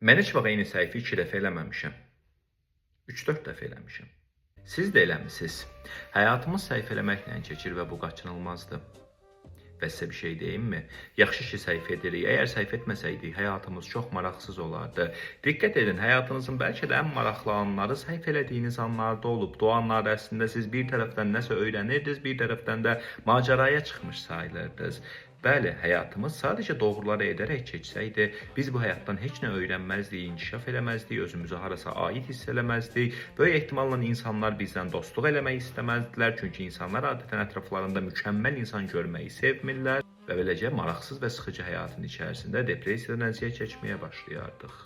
Mən heç vaxt eyni səhvi 2 dəfə eləməmişəm. 3-4 dəfə eləmişəm. Siz də eləmisiniz. Həyatımız səhv eləməklə keçir və bu qaçınılmazdır. Və sizə bir şey deyimmi? Yaxşı ki, səhv edirik. Əgər səhv etməsəydik, həyatımız çox maraqsız olardı. Diqqət edin, həyatınızın bəlkə də ən maraqlı anları səhv elədiyiniz anlarda olub. O anlarda əslində siz bir tərəfdən nəsə öyrənirdiniz, bir tərəfdən də maceraya çıxmış sayılırdınız. Bəli, həyatımız sadəcə doğruları edərək keçsəydi, biz bu həyatdan heç nə öyrənməzdik, inkişaf eləməzdik, özümüzü harasa aid hiss eləməzdik. Böyük ehtimalla insanlar bizdən dostluq eləmək istəməzdilər, çünki insanlar adətən ətraflarında mükəmməl insan görməyi sevmirlər və beləcə maraqsız və sıxıcı həyatın içərisində depressiyadan əziyyət çəkməyə başlayardıq.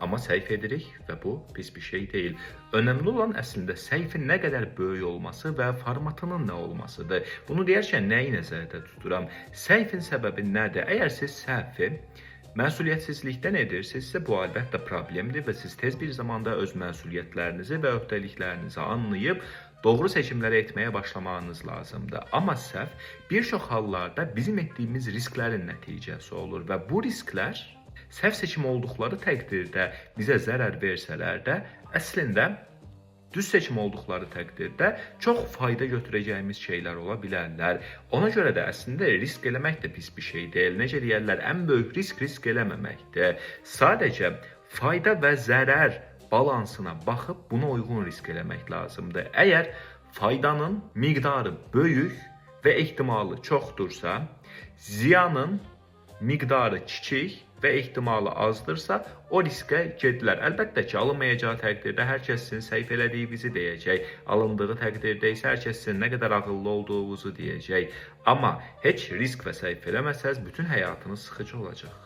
Amma səhv edirik və bu pis bir şey deyil. Önəmli olan əslində səhvin nə qədər böyük olması və formatının nə olmasıdır. Bunu deyərkən nəyi nəzərdə tuturam? Səhvin səbəbi nədir? Əgər siz səhvi məsuliyyətsizlikdən edirsinizsə, bu əlbəttə problemdir və siz tez bir zamanda öz məsuliyyətlərinizi və öhdəliklərinizi anlayıb doğru seçimləri etməyə başlamağınız lazımdır. Amma səhv bir çox hallarda bizim etdiyimiz risklərin nəticəsi olur və bu risklər səhv seçim olduqları təqdirdə bizə zərər versələr də, əslində düz seçim olduqları təqdirdə çox fayda götürəcəyimiz şeylər ola bilərlər. Ona görə də əslində risk eləmək də pis bir şey deyil. Necə deyərlər, ən böyük risk eləməməkdir. Sadəcə fayda və zərər balansına baxıb buna uyğun risk eləmək lazımdır. Əgər faydanın miqdarı böyük və ehtimalı çoxdursa, ziyanın miqdarı kiçik və ehtimalı azdırsa, o riskə gedilər. Əlbəttə ki, alınmayacağı təqdirdə hər kəs sizin səhv elədiyinizi deyəcək. Alındığı təqdirdə isə hər kəs sizin nə qədər ağıllı olduğunuzu deyəcək. Amma heç risk və səhv eləməsəz, bütün həyatınız sıxıcı olacaq.